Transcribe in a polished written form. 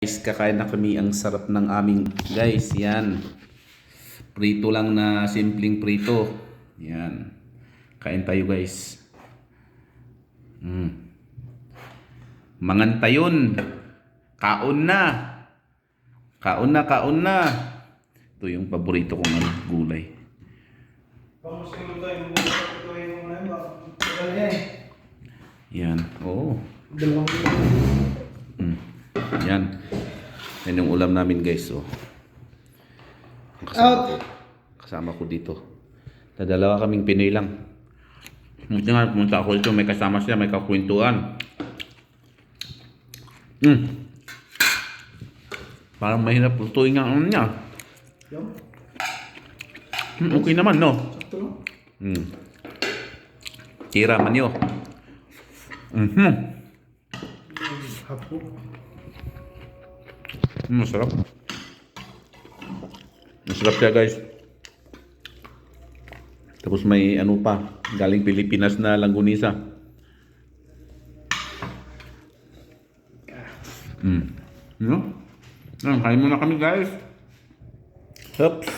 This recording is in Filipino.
Guys, kakain na kami. Ang sarap ng aming guys, yan. Prito lang na simpleng prito. Yan. Kain tayo guys. Mangantayon. Kaon na. Kaon na, kaon na. Ito yung paborito kong gulay. Yan. Oo. Yan. Yan yung ulam namin guys. Oh. Kasama ko dito. Dalawa kaming Pinoy lang. Buti nga pumunta ako dito. May kasama siya. May kakwentuhan. Parang mahirap lutuin ang ano niya. Okay naman no. Tira man yun. Masarap. Masarap siya guys. Tapos may ano pa, galing Pilipinas na langgunisa. No? Kain muna kami guys. Oops.